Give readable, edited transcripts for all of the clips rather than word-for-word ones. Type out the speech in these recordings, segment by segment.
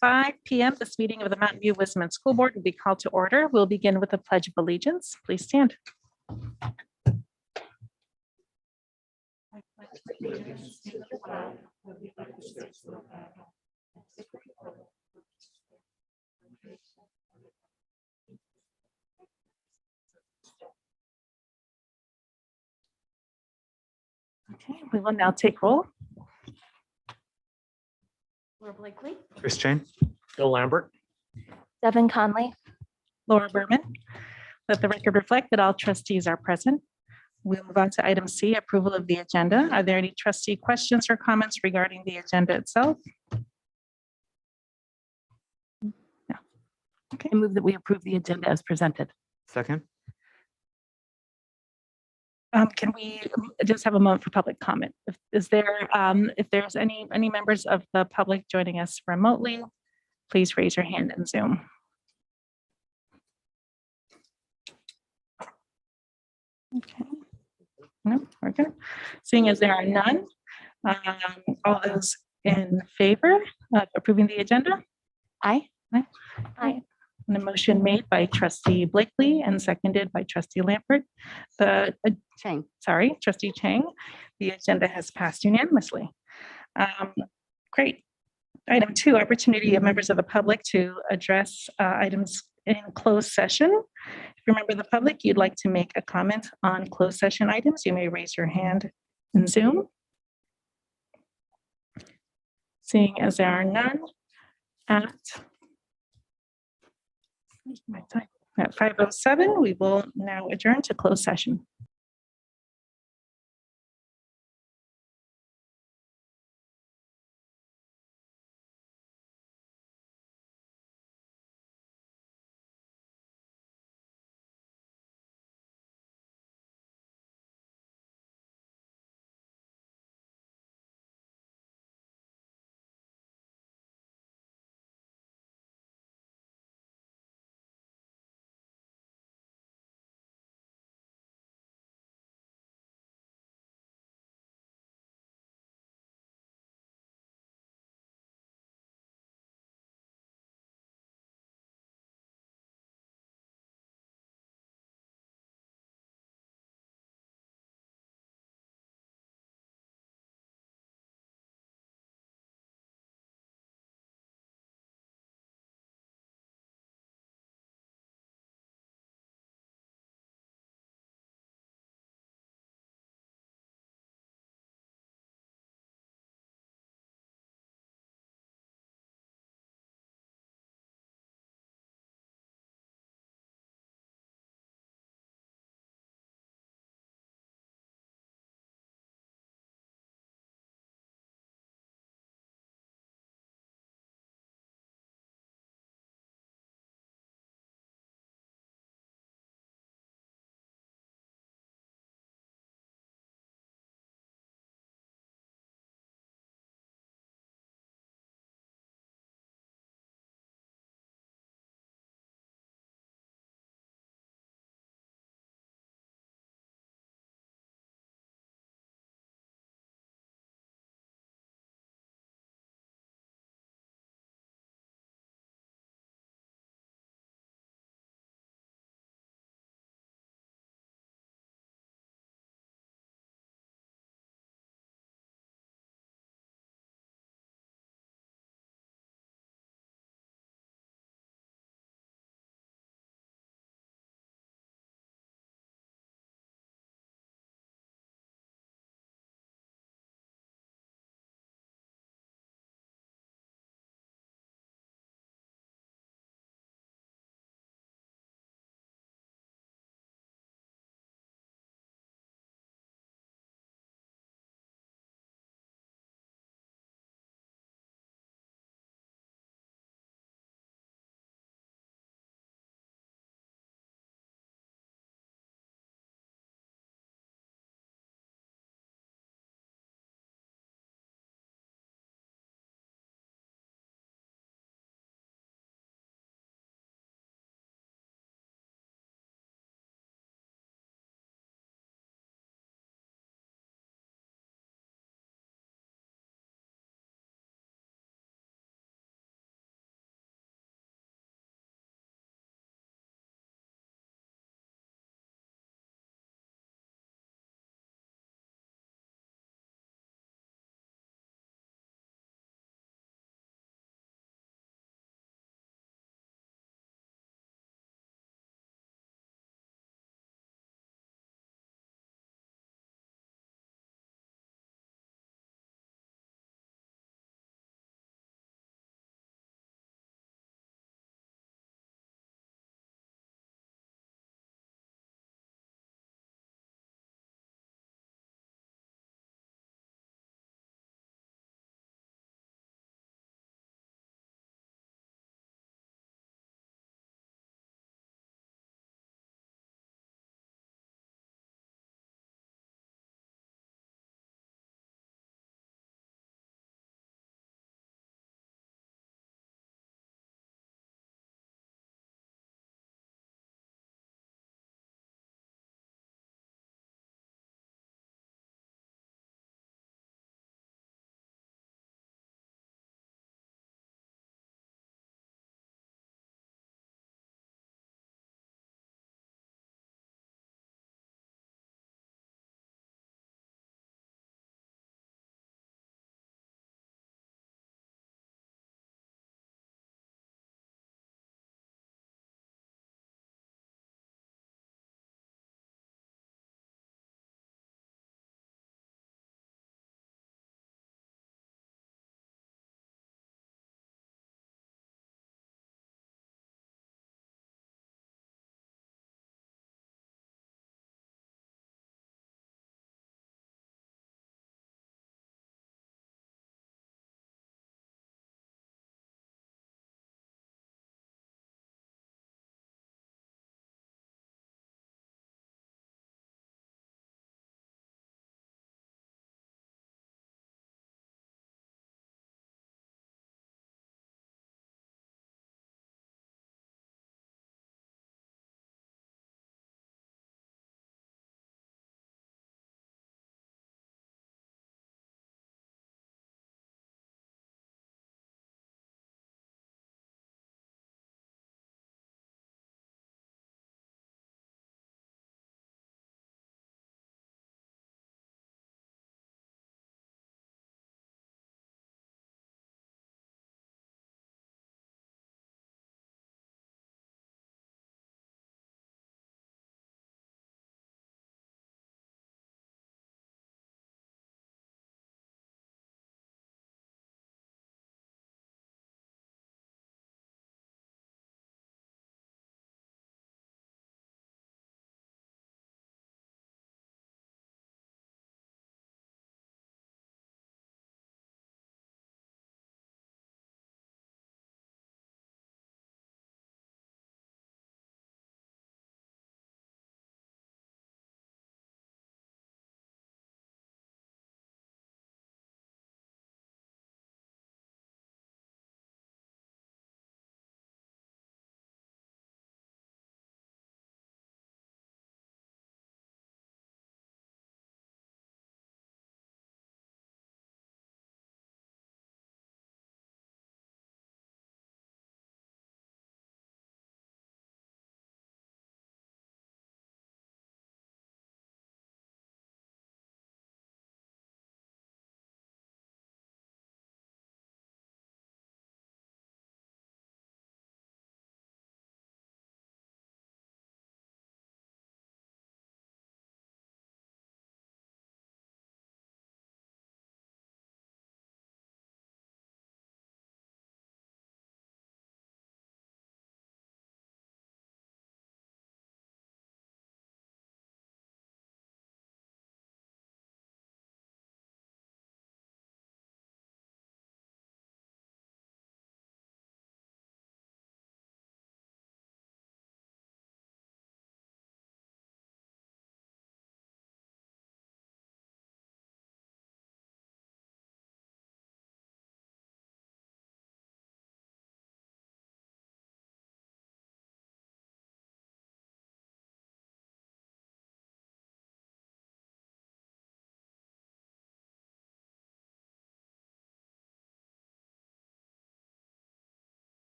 5 p.m. This meeting of the Mountain View Wisdom School Board will be called to order. We'll begin with the Pledge of Allegiance. Please stand. Okay, we will now take roll. Laura Blakely, Chris Chain. Bill Lambert. Devin Conley, Laura Berman. Let the record reflect that all trustees are present. We'll move on to item C, approval of the agenda. Are there any trustee questions or comments regarding the agenda itself? No. Okay. I move that we approve the agenda as presented. Second. Can we just have a moment for public comment? If there's any members of the public joining us remotely, please raise your hand in Zoom. Okay. No, we're good. Seeing as there are none, all those in favor of approving the agenda? Aye. Aye. Aye. And a motion made by trustee Blakely and seconded by trustee Lampert. Trustee Chang. The agenda has passed unanimously. Great. Item 2, opportunity of members of the public to address items in closed session. If you're a member of the public, you'd like to make a comment on closed session items, you may raise your hand in Zoom. Seeing as there are none, at 5:07, we will now adjourn to closed session.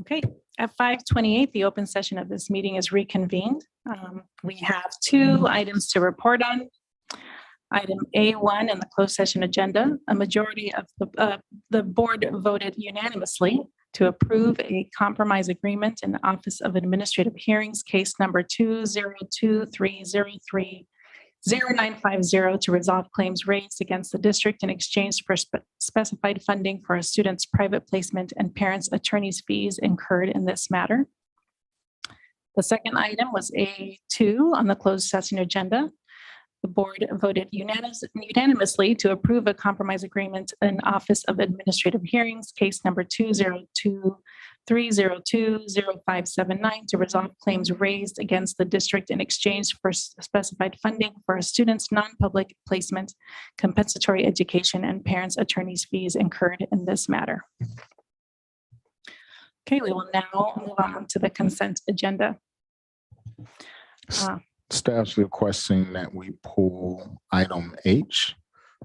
Okay, at 5:28, the open session of this meeting is reconvened. We have two items to report on. Item A1 in the closed session agenda, a majority of the board voted unanimously to approve a compromise agreement in the Office of Administrative Hearings, case number 20230300950 to resolve claims raised against the district in exchange for specified funding for a student's private placement and parents' attorney's fees incurred in this matter. The second item was A2 on the closed session agenda. The board voted unanimously to approve a compromise agreement in Office of Administrative Hearings, case number 20230200579 to resolve claims raised against the district in exchange for specified funding for a student's non-public placement, compensatory education, and parents' attorney's fees incurred in this matter. Okay, we will now move on to the consent agenda. Staff's requesting that we pull item H.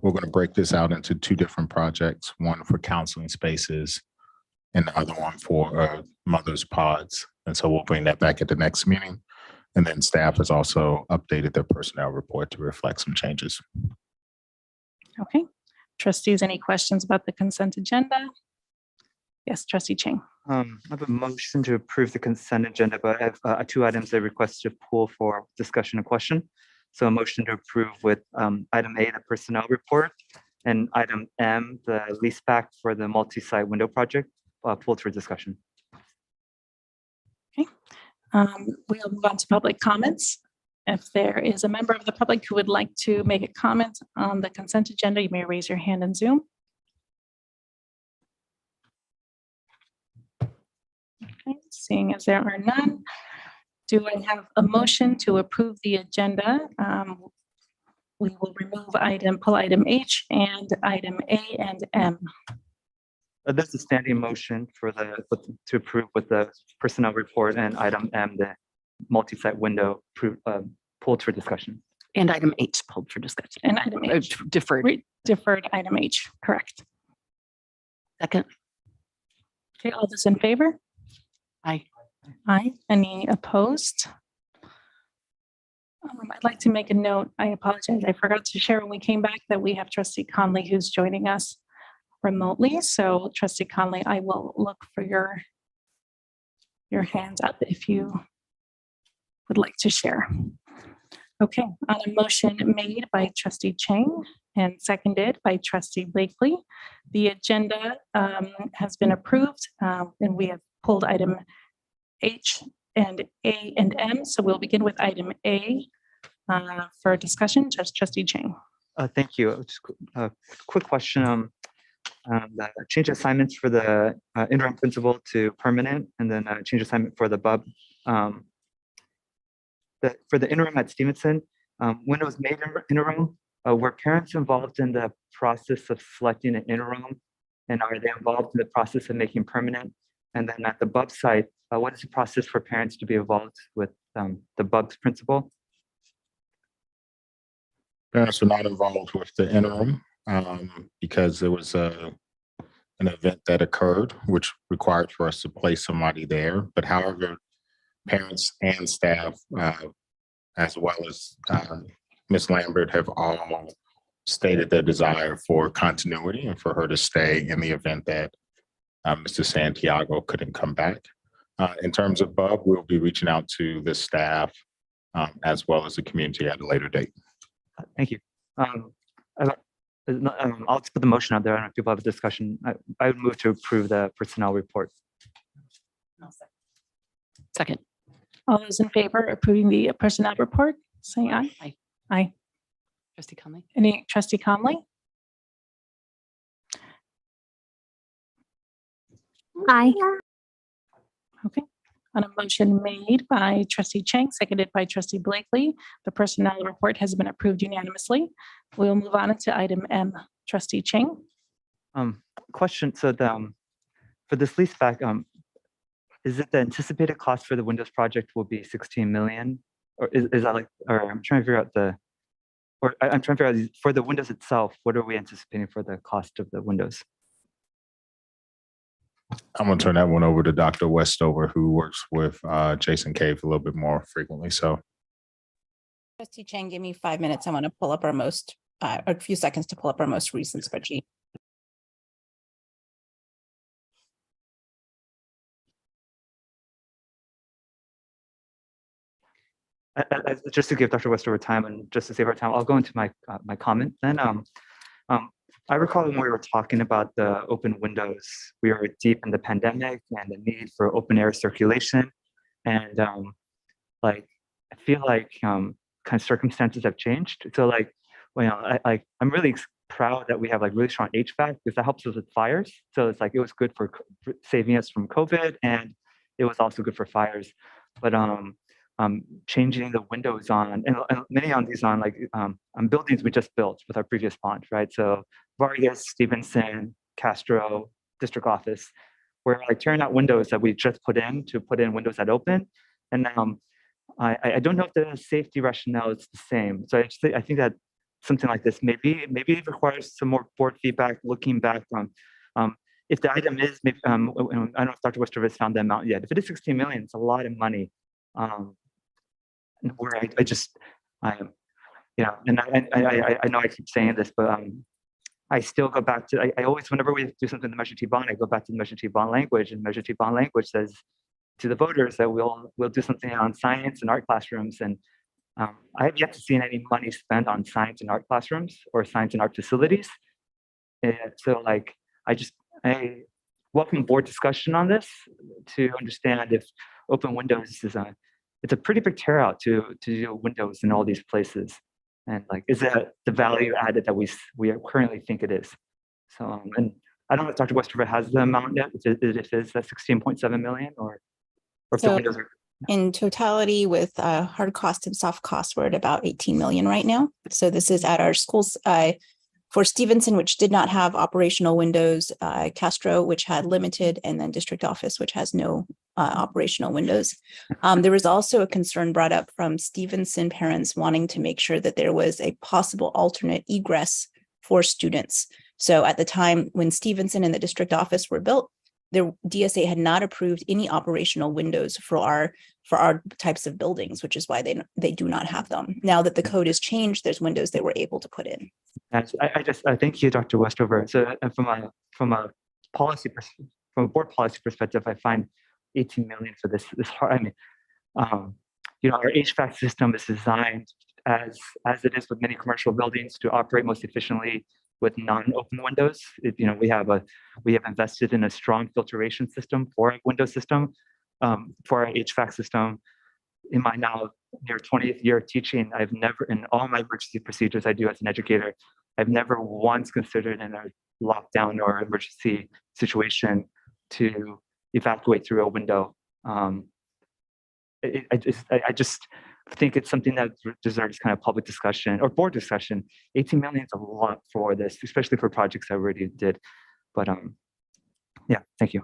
We're going to break this out into two different projects, one for counseling spaces and the other one for mother's pods. And so we'll bring that back at the next meeting. And then staff has also updated their personnel report to reflect some changes. Okay, trustees, any questions about the consent agenda? Yes, trustee Chang. I have a motion to approve the consent agenda, but I have two items I request to pull for discussion and question. So a motion to approve with item A, the personnel report, and item M, the lease back for the multi-site window project, pulled for discussion. Okay, we'll move on to public comments. If there is a member of the public who would like to make a comment on the consent agenda, you may raise your hand in Zoom. Okay, seeing as there are none, do I have a motion to approve the agenda? We will pull item H and item A and M. That's a standing motion for to approve with the personnel report, and item M, the multi-site window, pulled for discussion. And item H pulled for discussion. And item H. Deferred. Deferred item H, correct. Second. Okay, all those in favor? Aye. Aye. Any opposed? I'd like to make a note. I apologize. I forgot to share when we came back that we have trustee Conley who's joining us remotely. So trustee Conley, I will look for your hands up if you would like to share. Okay, on a motion made by trustee Chang and seconded by trustee Blakely, the agenda has been approved and we have pulled item H and A and M. So we'll begin with item A for discussion. Trustee Chang. Thank you. Just a quick question. The change assignments for the interim principal to permanent, and then change assignment for the BUB. For the interim at Stevenson, when it was made interim, were parents involved in the process of selecting an interim, and are they involved in the process of making permanent? And then at the BUB site, what is the process for parents to be involved with the BUB's principal? Parents were not involved with the interim because there was an event that occurred which required for us to place somebody there. But however, parents and staff, as well as Ms. Lambert, have all stated their desire for continuity and for her to stay in the event that Mr. Santiago couldn't come back. In terms of BUB, we'll be reaching out to the staff as well as the community at a later date. Thank you. I'll just put the motion out there. I don't know if people have a discussion. I would move to approve the personnel report. Second. All those in favor of approving the personnel report, say aye. Aye. Aye. Trustee Conley. Any trustee Conley? Aye. Okay. On a motion made by trustee Chang, seconded by trustee Blakely, the personnel report has been approved unanimously. We'll move on to item M. Trustee Chang. Question. So for this lease back, is it the anticipated cost for the Windows project will be 16 million? Or is that like, or I'm trying to figure out I'm trying to figure out for the Windows itself, what are we anticipating for the cost of the Windows? I'm gonna turn that one over to Dr. Westover, who works with Jason Cave a little bit more frequently. So Trustee Chang, give me 5 minutes. I want to pull up our most, a few seconds to pull up our most recent spreadsheet. Just to give Dr. Westover time and just to save our time, I'll go into my my comment then. I recall when we were talking about the open windows, we were deep in the pandemic and the need for open air circulation. And like, I feel like kind of circumstances have changed. So like, well, you know, I'm really proud that we have like really strong HVAC because that helps us with fires. So it's like, it was good for saving us from COVID, and it was also good for fires. But changing the windows on and many on these on like on buildings we just built with our previous bond, right? So Vargas, Stevenson, Castro, district office, we're like tearing out windows that we just put in to put in windows that open. And I don't know if the safety rationale is the same. So I think that something like this maybe it requires some more board feedback, looking back on if the item is maybe I don't know if Dr. Westover has found the amount yet. If it is 16 million, it's a lot of money. Where you know, and I know I keep saying this, but I still go back to, I always, whenever we do something in the Measure T bond, I go back to the Measure T bond language, and Measure T bond language says to the voters that we'll do something on science and art classrooms. And I have yet to see any money spent on science and art classrooms or science and art facilities. And so like, I welcome board discussion on this to understand if open windows is it's a pretty big tear out to do windows in all these places. And like, is that the value added that we currently think it is? So, and I don't know if Dr. Westover has the amount yet, if it is that 16.7 million or if the So windows are. in totality with hard cost and soft cost, we're at about 18 million right now. So this is at our schools for Stevenson, which did not have operational windows, Castro, which had limited, and then district office, which has no operational windows. There was also a concern brought up from Stevenson parents wanting to make sure that there was a possible alternate egress for students. So at the time when Stevenson and the district office were built, the DSA had not approved any operational windows for our types of buildings, which is why they do not have them. Now that the code has changed, there's windows they were able to put in. I thank you, Dr. Westover. So from a board policy perspective, I find 18 million for this hard. I mean, you know, our HVAC system is designed as it is with many commercial buildings to operate most efficiently with non-open windows. You know, we have invested in a strong filtration system for our window system, for our HVAC system. In my now near 20th year of teaching, I've never, in all my emergency procedures I do as an educator, I've never once considered in a lockdown or emergency situation to evacuate through a window. I just think it's something that deserves kind of public discussion or board discussion. 18 million is a lot for this, especially for projects I already did. But yeah, thank you.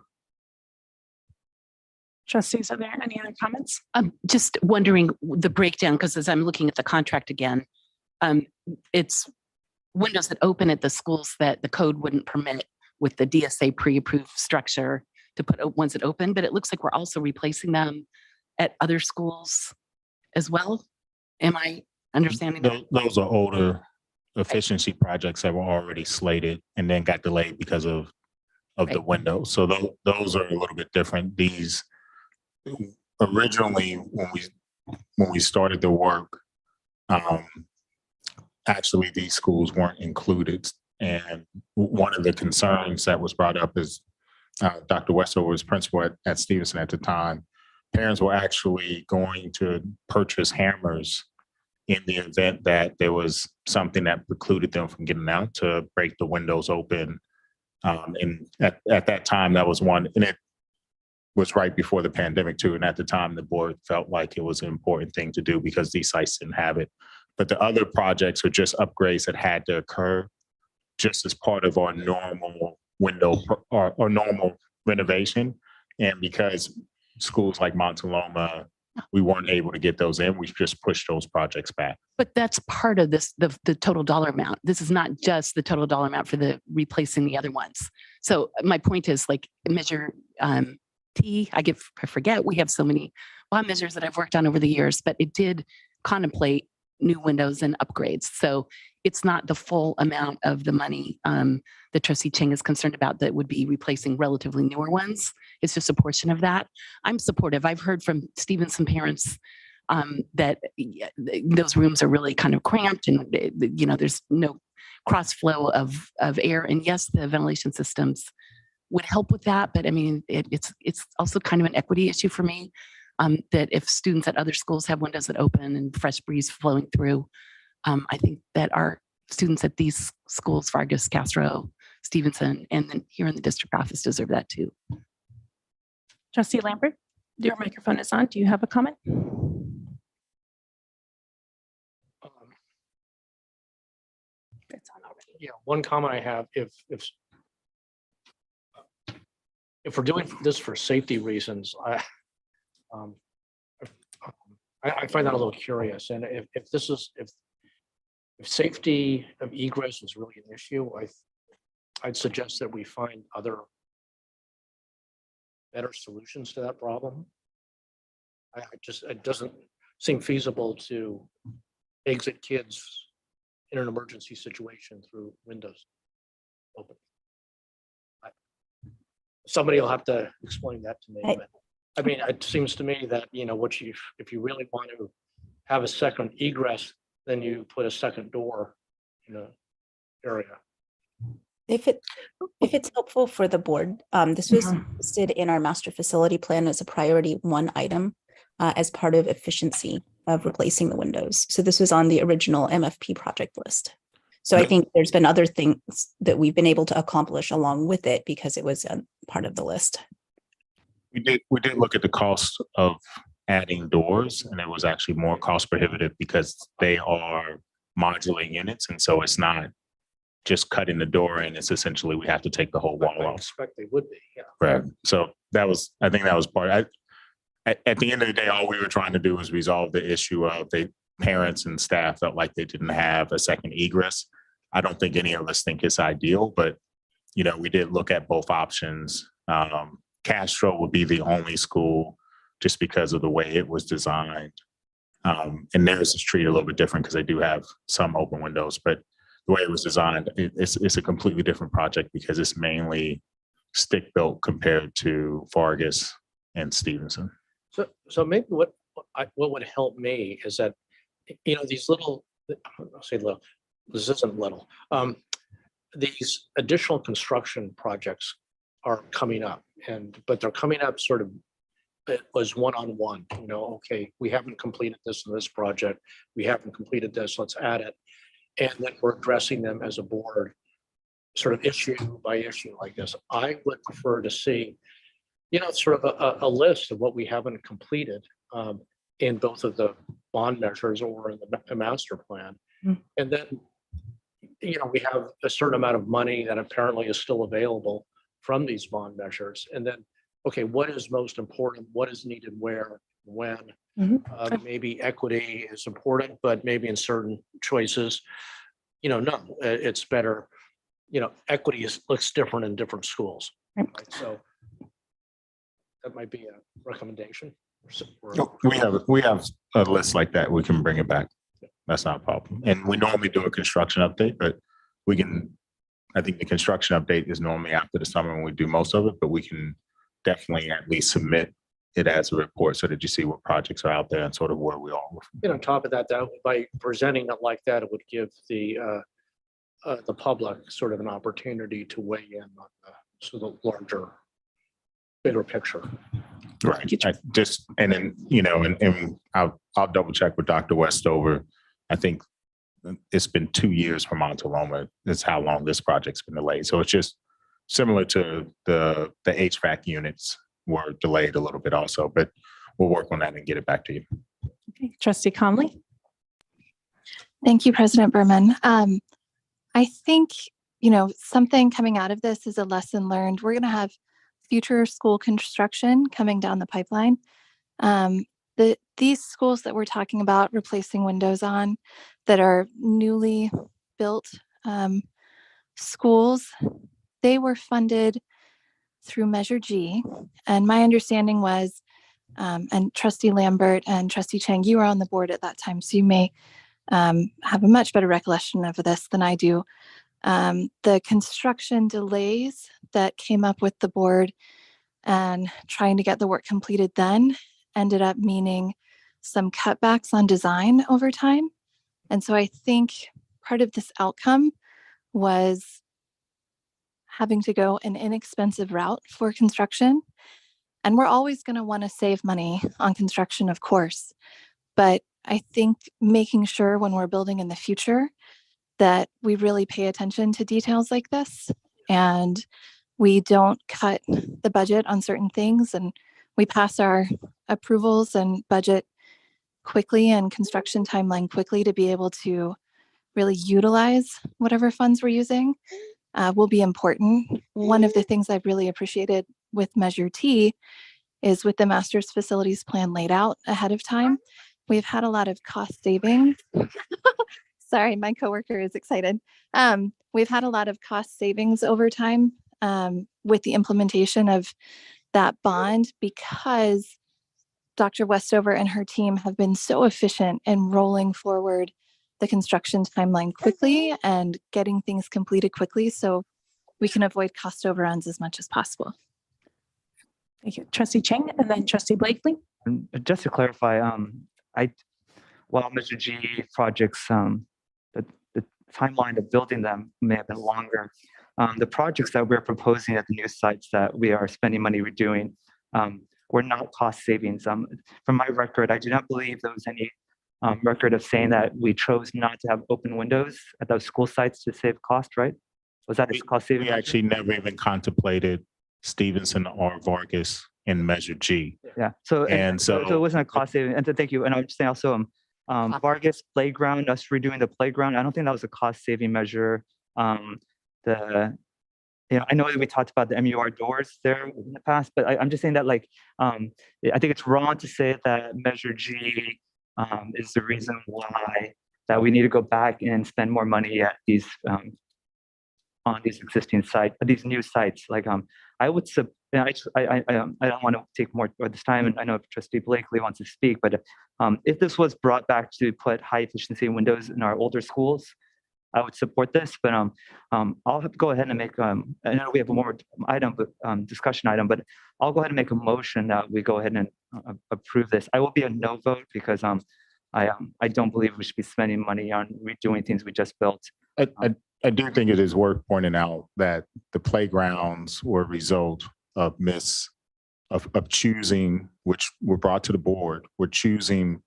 Trustees, are there any other comments? I'm just wondering the breakdown, because as I'm looking at the contract again, it's windows that open at the schools that the code wouldn't permit with the DSA pre-approved structure to put ones that open, but it looks like we're also replacing them at other schools as well. Am I understanding that? those are older efficiency projects that were already slated and then got delayed because of the window. So those are a little bit different. These originally, when we started the work, actually these schools weren't included. And one of the concerns that was brought up is Dr. Westover was principal at Stevenson at the time. Parents were actually going to purchase hammers in the event that there was something that precluded them from getting out to break the windows open. And at that time, that was one, and it was right before the pandemic too. And at the time, the board felt like it was an important thing to do because these sites didn't have it. But the other projects were just upgrades that had to occur just as part of our normal window or normal renovation. And because schools like Montaloma, we weren't able to get those in. We just pushed those projects back. But that's part of this, the total dollar amount. This is not just the total dollar amount for the replacing the other ones. So my point is like measure T, I forget, we have so many bond measures that I've worked on over the years, but it did contemplate new windows and upgrades. So it's not the full amount of the money that Trustee Chang is concerned about that would be replacing relatively newer ones. It's just a portion of that. I'm supportive. I've heard from Stevenson parents that those rooms are really kind of cramped and, there's no cross flow of air. And yes, the ventilation systems would help with that. But I mean, it's also kind of an equity issue for me that if students at other schools have windows that open and fresh breeze flowing through, I think that our students at these schools, Vargas, Castro, Stevenson, and then here in the district office deserve that too. Trustee Lambert, your microphone is on. Do you have a comment? It's on already. Yeah, one comment I have, if we're doing this for safety reasons, I find that a little curious. And if safety of egress is really an issue, I'd suggest that we find other better solutions to that problem. It doesn't seem feasible to exit kids in an emergency situation through windows open. Somebody will have to explain that to me. But I mean, it seems to me that, if you really want to have a second egress, then you put a second door in an area. If it's helpful for the board, this was listed in our master facility plan as a priority 1 item as part of efficiency of replacing the windows. So this was on the original MFP project list. So I think there's been other things that we've been able to accomplish along with it because it was a part of the list. We did look at the cost of adding doors, and it was actually more cost prohibitive because they are modular units, and so it's not just cutting the door in. It's essentially we have to take the whole wall I off. expect they would be, yeah. Right. So I think that was part. At the end of the day, all we were trying to do was resolve the issue of the parents and staff felt like they didn't have a second egress. I don't think any of us think it's ideal, but we did look at both options. Castro would be the only school just because of the way it was designed. And theirs is treated a little bit different because they do have some open windows, but the way it was designed, it's a completely different project because it's mainly stick built compared to Vargas and Stevenson. So maybe what would help me is that, these little, I'll say little, this isn't little, these additional construction projects are coming up, but they're coming up sort of, it was one-on-one, okay, we haven't completed this in this project, we haven't completed this, let's add it. And then we're addressing them as a board, sort of issue by issue like this. I would prefer to see, sort of a list of what we haven't completed in both of the bond measures or in the master plan. And then, we have a certain amount of money that apparently is still available from these bond measures. And then, okay, what is most important? What is needed where, when? Maybe equity is important, but maybe in certain choices, no, it's better. Equity looks different in different schools. Right? So that might be a recommendation. We have a list like that. We can bring it back. That's not a problem. And we normally do a construction update, but I think the construction update is normally after the summer when we do most of it, but we can definitely at least submit it as a report so that you see what projects are out there and sort of where we are. On top of that, by presenting it like that, it would give the public sort of an opportunity to weigh in on the larger, bigger picture. Right. And I'll double check with Dr. Westover. I think it's been 2 years for Montaloma. That's how long this project's been delayed. So it's just similar to the HVAC units were delayed a little bit also, but we'll work on that and get it back to you. Okay. Trustee Conley. Thank you, President Berman. I think, something coming out of this is a lesson learned. We're going to have future school construction coming down the pipeline. these schools that we're talking about replacing windows on that are newly built schools, they were funded through Measure G. And my understanding was, and Trustee Lambert and Trustee Chang, you were on the board at that time, so you may have a much better recollection of this than I do. The construction delays that came up with the board and trying to get the work completed then ended up meaning some cutbacks on design over time. And so I think part of this outcome was having to go an inexpensive route for construction. And we're always going to want to save money on construction, of course. But I think making sure when we're building in the future that we really pay attention to details like this and we don't cut the budget on certain things and we pass our approvals and budget quickly and construction timeline quickly to be able to really utilize whatever funds we're using will be important. One of the things I've really appreciated with Measure T is with the master's facilities plan laid out ahead of time, we've had a lot of cost savings. Sorry, my coworker is excited. We've had a lot of cost savings over time with the implementation of that bond because Dr. Westover and her team have been so efficient in rolling forward the construction timeline quickly and getting things completed quickly so we can avoid cost overruns as much as possible. Thank you. Trustee Chang and then Trustee Blakely. And just to clarify, while Measure G projects, the timeline of building them may have been longer. The projects that we're proposing at the new sites that we are spending money redoing were not cost savings. From my record, I do not believe there was any record of saying that we chose not to have open windows at those school sites to save cost, right? Was that a cost saving? We actually never even contemplated Stevenson or Vargas in Measure G. Yeah. So it wasn't a cost saving. And thank you. And I would say also Vargas playground, us redoing the playground. I don't think that was a cost saving measure. I know that we talked about the MUR doors there in the past, but I'm just saying that I think it's wrong to say that Measure G is the reason why that we need to go back and spend more money at these on these existing sites, these new sites. I would I don't want to take more of this time, and I know if Trustee Blakely wants to speak, but if this was brought back to put high efficiency windows in our older schools, I would support this. But I'll have to go ahead and make I know we have one more item, but discussion item, but I'll go ahead and make a motion that we go ahead and approve this. I will be a no vote because I don't believe we should be spending money on redoing things we just built. I do think it is worth pointing out that the playgrounds were a result of choosing, which were brought to the board, were choosing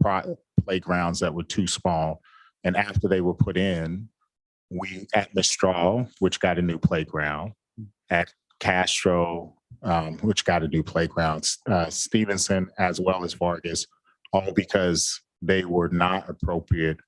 playgrounds that were too small. And after they were put in, we at Mistral, which got a new playground, at Castro, which got a new playground, Stevenson, as well as Vargas, all because they were not appropriate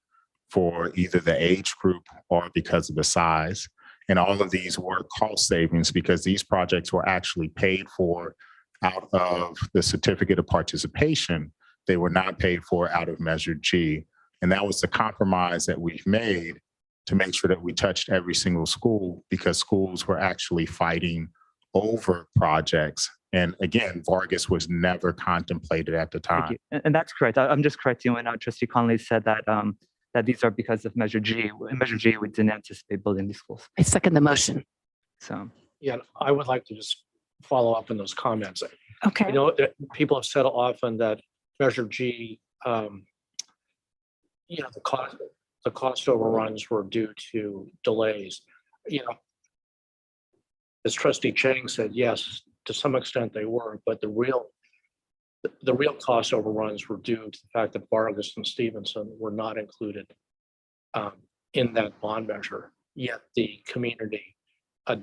for either the age group or because of the size. And all of these were cost savings because these projects were actually paid for out of the certificate of participation. They were not paid for out of Measure G. And that was the compromise that we've made to make sure that we touched every single school because schools were actually fighting over projects. And again, Vargas was never contemplated at the time. And that's correct. I'm just correcting when Trustee Conley said that that these are because of Measure G. In Measure G, we didn't anticipate building these schools. I second the motion. So Yeah, I would like to just follow up on those comments. Okay. People have said often that Measure G, the cost overruns were due to delays. As Trustee Chang said, yes, to some extent they were, but the real cost overruns were due to the fact that Vargas and Stevenson were not included in that bond measure, yet the community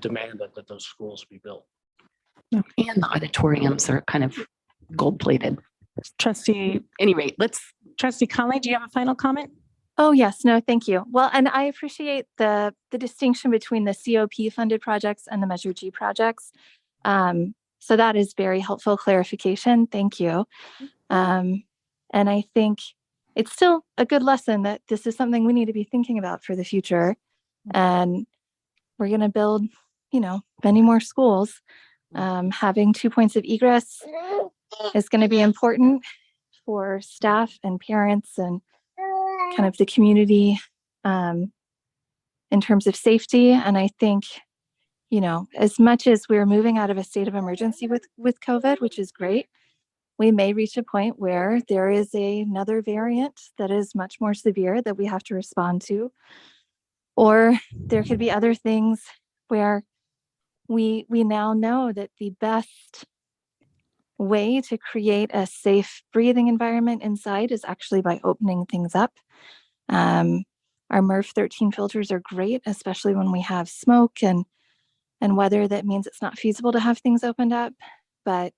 demanded that those schools be built. And the auditoriums are kind of gold-plated. Trustee Conley, do you have a final comment? Oh, yes. No, thank you. Well, and I appreciate the distinction between the COP funded projects and the Measure G projects. So that is very helpful clarification. Thank you. And And I think it's still a good lesson that this is something we need to be thinking about for the future. And we're going to build, many more schools. Having 2 points of egress is going to be important for staff and parents and kind of the community in terms of safety. And I think, as much as we're moving out of a state of emergency with COVID, which is great, we may reach a point where there is another variant that is much more severe that we have to respond to. Or there could be other things where we now know that the best way to create a safe breathing environment inside is actually by opening things up. Our MERV 13 filters are great, especially when we have smoke and weather that means it's not feasible to have things opened up. But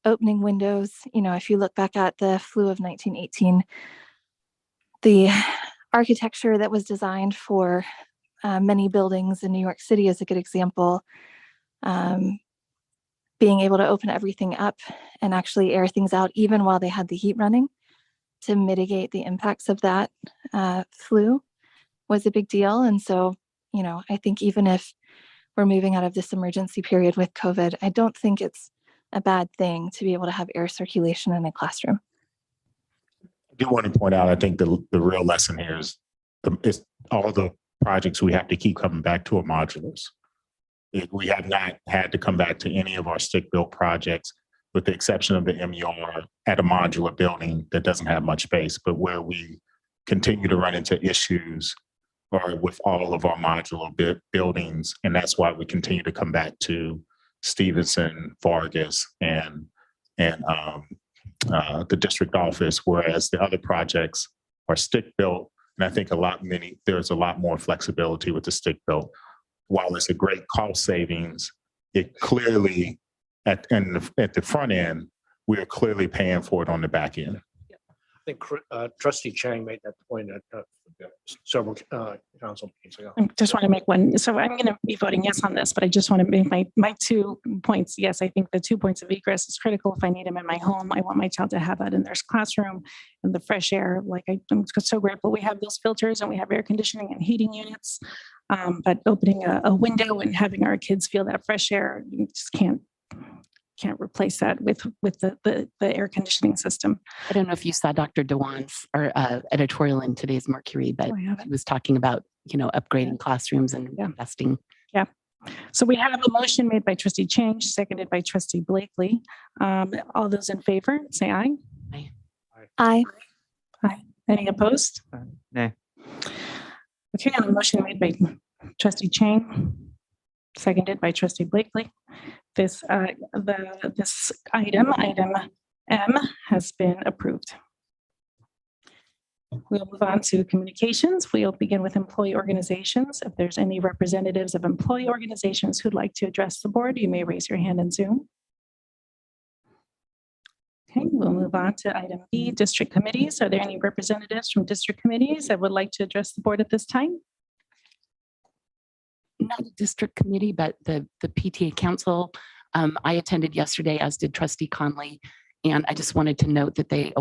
opening windows, if you look back at the flu of 1918, the architecture that was designed for many buildings in New York City is a good example. Being able to open everything up and actually air things out, even while they had the heat running, to mitigate the impacts of that flu was a big deal. And so, I think even if we're moving out of this emergency period with COVID, I don't think it's a bad thing to be able to have air circulation in a classroom. I do want to point out, I think the real lesson here is all the projects we have to keep coming back to are modulars. We have not had to come back to any of our stick-built projects, with the exception of the MER at a modular building that doesn't have much space, but where we continue to run into issues or with all of our modular buildings. And that's why we continue to come back to Stevenson, Vargas, and the district office, whereas the other projects are stick-built. And I think there's a lot more flexibility with the stick-built. While it's a great cost savings, it clearly, at the front end, we are clearly paying for it on the back end. I think Trustee Chang made that point at several council meetings ago. I just want to make one. So I'm going to be voting yes on this, but I just want to make my 2 points. Yes, I think the 2 points of egress is critical. If I need them in my home, I want my child to have that in their classroom and the fresh air. Like I'm so grateful we have those filters and we have air conditioning and heating units. But opening a window and having our kids feel that fresh air, you just can't replace that with the air conditioning system. I don't know if you saw Dr. Dewan's editorial in today's Mercury, but he was talking about, upgrading classrooms and investing. Yeah. So we have a motion made by Trustee Chang, seconded by Trustee Blakely. All those in favor, say aye. Aye. Aye. Aye. Any opposed? Nay. Okay, on the motion made by Trustee Chang, seconded by Trustee Blakely. This item M, has been approved. We'll move on to communications. We'll begin with employee organizations. If there's any representatives of employee organizations who'd like to address the board, you may raise your hand in Zoom. Okay, we'll move on to item B, district committees. Are there any representatives from district committees that would like to address the board at this time? Not a district committee, but the PTA council. I attended yesterday, as did Trustee Conley, and I just wanted to note that they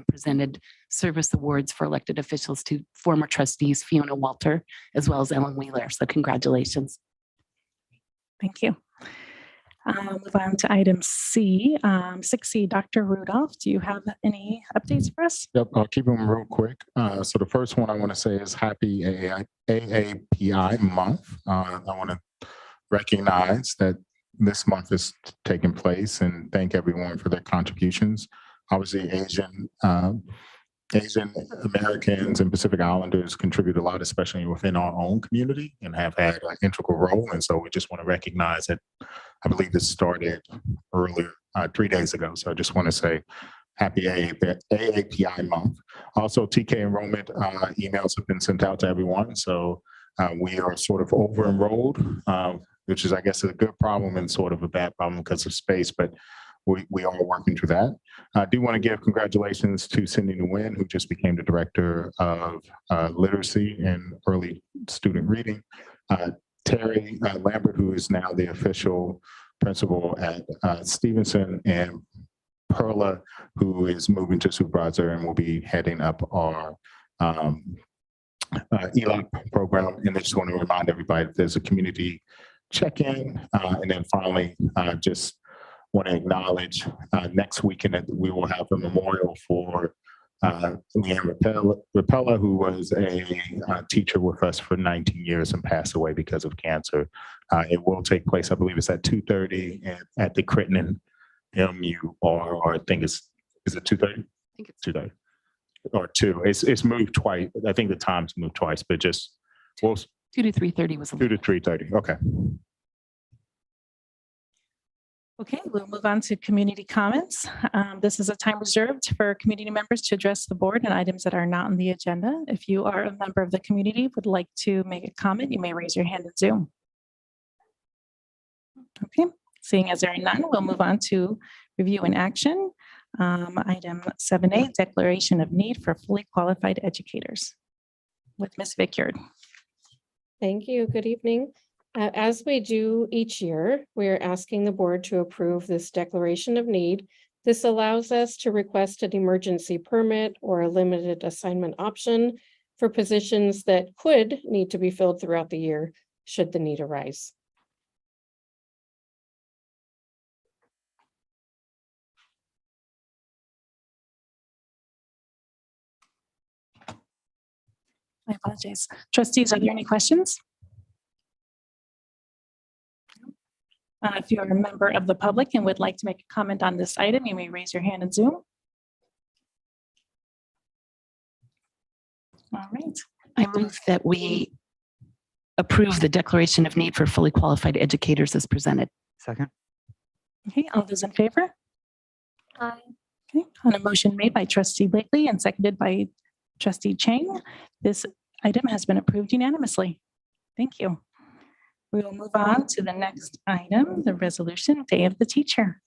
presented service awards for elected officials to former trustees Fiona Walter as well as Ellen Wheeler. So congratulations. Thank you. Move on to item C, 6C. Dr. Rudolph, do you have any updates for us? Yep, I'll keep them real quick. So the first one I want to say is happy AAPI month. I want to recognize that this month is taking place and thank everyone for their contributions. Obviously, Asian Americans and Pacific Islanders contribute a lot, especially within our own community, and have had an integral role. And so we just want to recognize that. I believe this started earlier, 3 days ago. So I just want to say happy AAPI month. Also, TK enrollment emails have been sent out to everyone. So we are sort of over enrolled, which is, I guess, a good problem and sort of a bad problem because of space, but we are working through that. I do want to give congratulations to Cindy Nguyen, who just became the director of literacy and early student reading. Terry Lambert, who is now the official principal at Stevenson, and Perla, who is moving to supervisor and will be heading up our ELOC program. And I just want to remind everybody that there's a community check-in. And then finally, just want to acknowledge next weekend that we will have a memorial for Leanne Rapella, who was a teacher with us for 19 years and passed away because of cancer. It will take place, I believe it's at 2:30 at the Crittenden MU, or I think is it 2:30? I think it's 2:30 or 2. It's moved twice. I think the time's moved twice, but just, well, 2 to 3:30 was. 2 to 3:30. Okay. Okay, we'll move on to community comments. This is a time reserved for community members to address the board on items that are not on the agenda. If you are a member of the community, would like to make a comment, you may raise your hand in Zoom. Okay, seeing as there are none, we'll move on to review and action. Item 7A, declaration of need for fully qualified educators with Ms. Vickyard. Thank you. Good evening. As we do each year, we are asking the board to approve this declaration of need. This allows us to request an emergency permit or a limited assignment option for positions that could need to be filled throughout the year, should the need arise. I apologize. Trustees, are there any questions? If you're a member of the public and would like to make a comment on this item, you may raise your hand in Zoom. All right. I move that we approve the declaration of need for fully qualified educators as presented. Second. Okay, all those in favor? Aye. Okay, on a motion made by trustee Blakely and seconded by trustee Chang, this item has been approved unanimously. Thank you. We will move on to the next item, the resolution, Day of the Teacher.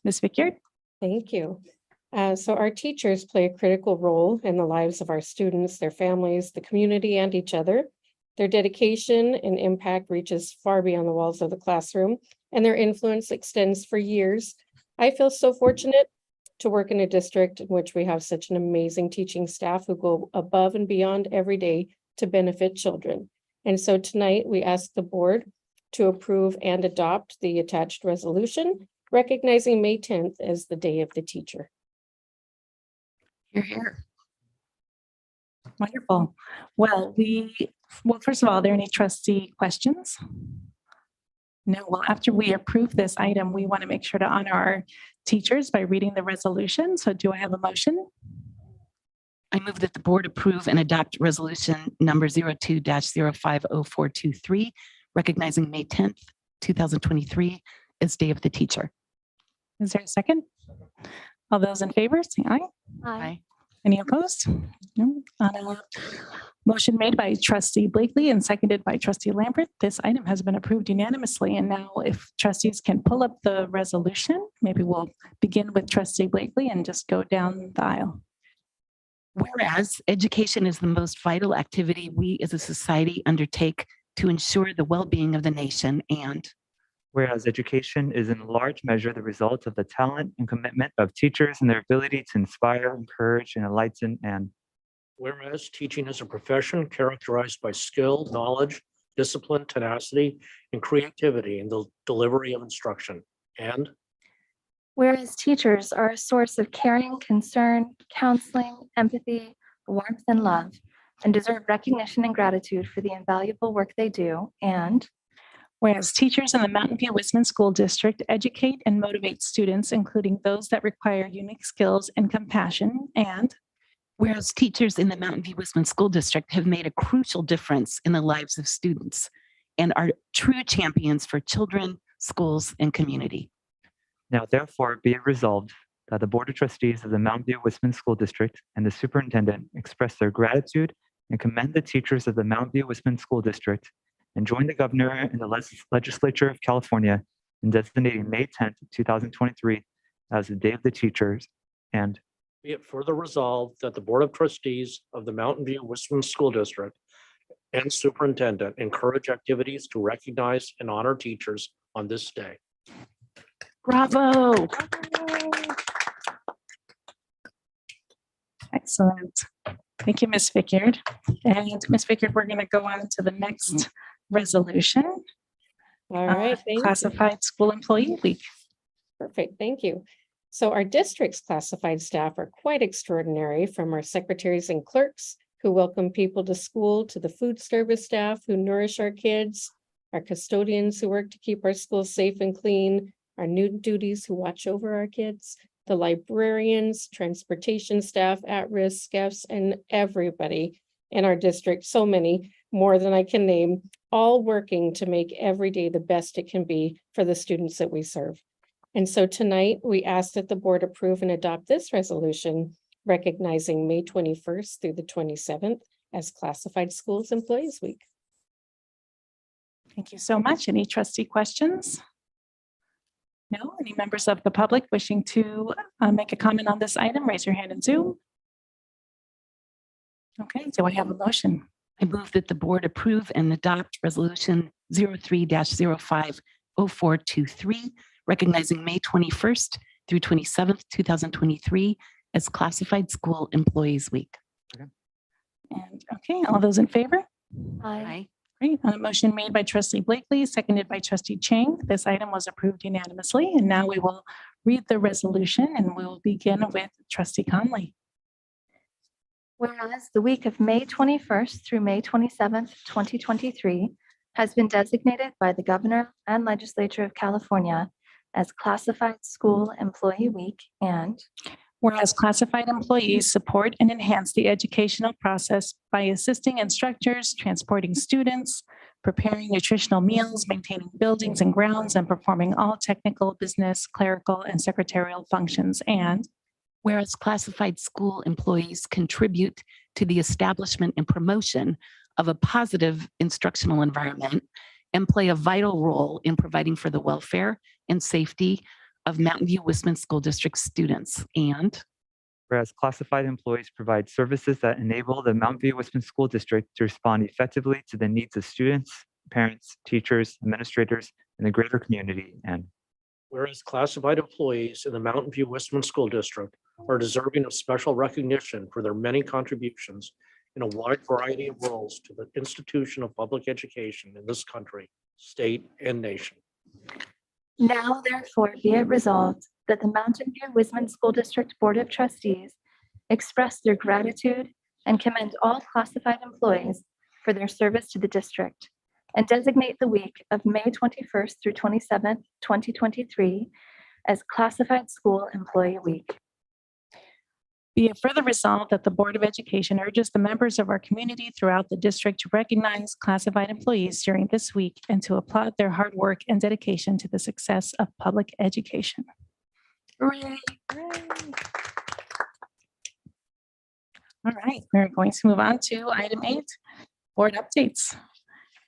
Ms. Vickyard? Thank you. So our teachers play a critical role in the lives of our students, their families, the community, and each other. Their dedication and impact reaches far beyond the walls of the classroom, and their influence extends for years. I feel so fortunate to work in a district in which we have such an amazing teaching staff who go above and beyond every day to benefit children. And so tonight we ask the board to approve and adopt the attached resolution, recognizing May 10th as the Day of the Teacher. You're here. Wonderful. Well, first of all, are there any trustee questions? No, well, after we approve this item, we want to make sure to honor our teachers by reading the resolution. So do I have a motion? I move that the board approve and adopt resolution number 02-050423, recognizing May 10th, 2023 as Day of the Teacher. Is there a second? All those in favor, say aye. Aye. Any opposed? No. On a motion made by trustee Blakely and seconded by trustee Lambert, this item has been approved unanimously. And now if trustees can pull up the resolution, maybe we'll begin with trustee Blakely and just go down the aisle. Whereas education is the most vital activity we as a society undertake to ensure the well-being of the nation, and Whereas education is in large measure the result of the talent and commitment of teachers and their ability to inspire, encourage, and enlighten, and Whereas teaching is a profession characterized by skill, knowledge, discipline, tenacity, and creativity in the delivery of instruction. And Whereas teachers are a source of caring, concern, counseling, empathy, warmth, and love, and deserve recognition and gratitude for the invaluable work they do. And Whereas teachers in the Mountain View Wisman School District educate and motivate students, including those that require unique skills and compassion. And whereas teachers in the Mountain View Wisman School District have made a crucial difference in the lives of students and are true champions for children, schools, and community. now therefore be it resolved that the Board of Trustees of the Mountain View Wisman School District and the Superintendent express their gratitude and commend the teachers of the Mountain View Wisman School District and join the Governor and the Legislature of California in designating May 10th, 2023 as the Day of the Teachers. And be it further resolved that the Board of Trustees of the Mountain View Wisman School District and Superintendent encourage activities to recognize and honor teachers on this day. Bravo. Excellent. Thank you, Ms. Vickard. And Ms. Vickard, we're going to go on to the next resolution. All right, thank you. Classified School Employee Week. Perfect, thank you. So our district's classified staff are quite extraordinary, from our secretaries and clerks who welcome people to school, to the food service staff who nourish our kids, our custodians who work to keep our schools safe and clean, our new duties who watch over our kids, the librarians, transportation staff, at-risk guests, and everybody in our district, so many more than I can name, all working to make every day the best it can be for the students that we serve. And so tonight, we ask that the board approve and adopt this resolution recognizing May 21st through the 27th as Classified Schools Employees Week. Thank you so much. Any trustee questions? No? Any members of the public wishing to make a comment on this item, raise your hand in Zoom. Okay, do I have a motion? I move that the board approve and adopt resolution 03-050423, recognizing May 21st through 27th, 2023 as Classified School Employees Week. And okay, all those in favor? Aye. Great. On a motion made by trustee Blakely, seconded by trustee Chang, this item was approved unanimously. And now we will read the resolution and we will begin with trustee Conley. Whereas the week of May 21st through May 27th, 2023 has been designated by the Governor and Legislature of California as Classified School Employee Week, and whereas classified employees support and enhance the educational process by assisting instructors, transporting students, preparing nutritional meals, maintaining buildings and grounds, and performing all technical, business, clerical, and secretarial functions, and whereas classified school employees contribute to the establishment and promotion of a positive instructional environment and play a vital role in providing for the welfare and safety of Mountain View Wisman School District students, and whereas classified employees provide services that enable the Mountain View Wisman School District to respond effectively to the needs of students, parents, teachers, administrators, and the greater community, and whereas classified employees in the Mountain View Wisman School District are deserving of special recognition for their many contributions in a wide variety of roles to the institution of public education in this country, state, and nation. now therefore be it resolved that the Mountain View Wisman School District Board of Trustees express their gratitude and commend all classified employees for their service to the district, and designate the week of May 21st through 27th, 2023 as Classified School Employee Week. be it further resolved that the Board of Education urges the members of our community throughout the district to recognize classified employees during this week and to applaud their hard work and dedication to the success of public education. Hooray. All right, we're going to move on to item 8, board updates.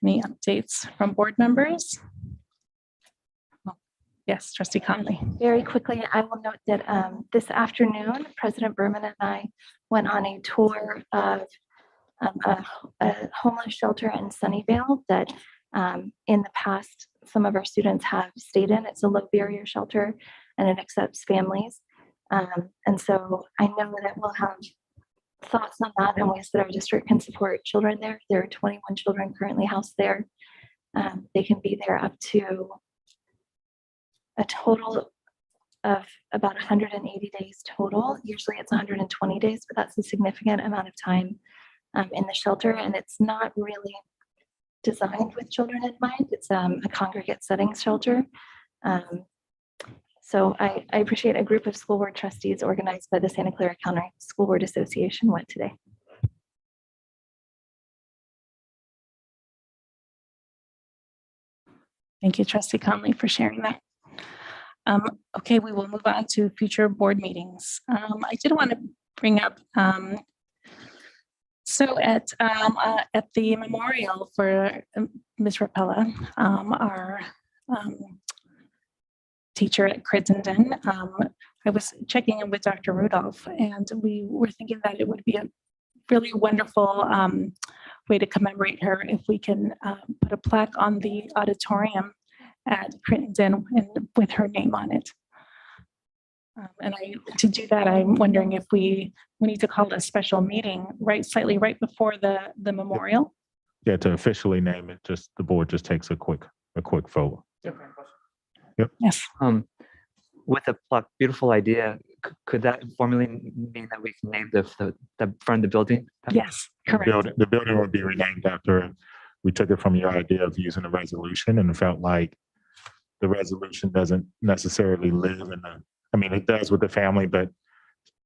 Any updates from board members? Yes, trustee Conley. Very quickly, I will note that this afternoon, President Berman and I went on a tour of a homeless shelter in Sunnyvale that in the past, some of our students have stayed in. It's a low barrier shelter and it accepts families. And so I know that we'll have thoughts on that and ways that our district can support children there. There are 21 children currently housed there. They can be there up to a total of about 180 days total. Usually it's 120 days, but that's a significant amount of time in the shelter. And it's not really designed with children in mind. It's a congregate settings shelter. So I appreciate a group of school board trustees organized by the Santa Clara County School Board Association went today. Thank you, trustee Conley, for sharing that. Okay, we will move on to future board meetings. I did want to bring up, so at the memorial for Ms. Rapella, our teacher at Crittenden, I was checking in with Dr. Rudolph, and we were thinking that it would be a really wonderful way to commemorate her if we can put a plaque on the auditorium at Crittenden and with her name on it. To do that, I'm wondering if we need to call a special meeting slightly right before the memorial. Yeah, to officially name it, just the board just takes a quick vote. Yes. With a beautiful idea, could that formally mean that we can name the front of the building? Yes, correct. The building would be renamed after, we took it from your idea of using a resolution and it felt like the resolution doesn't necessarily live in it does with the family, but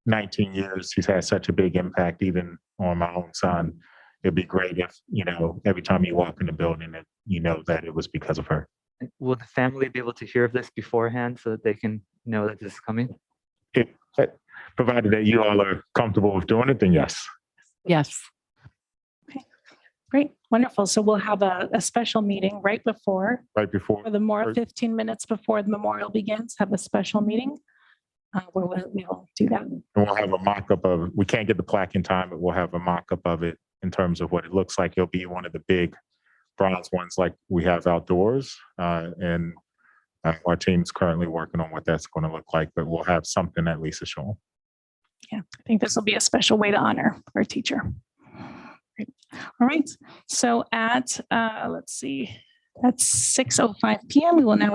19 years, she's had such a big impact even on my own son. It'd be great if, every time you walk in the building, that that it was because of her. Will the family be able to hear of this beforehand so that they can know that this is coming? Provided that you all are comfortable with doing it, then yes. Yes. Great, wonderful. So we'll have a special meeting right before For the 15 minutes before the memorial begins, have a special meeting where we will do that. And we'll have a mock-up of, we can't get the plaque in time, but we'll have a mock-up of it in terms of what it looks like. It'll be one of the big bronze ones like we have outdoors. And our team's currently working on what that's going to look like, but we'll have something at least to show them. Yeah, I think this will be a special way to honor our teacher. Great. All right. So at, let's see, at 6:05 p.m., we will now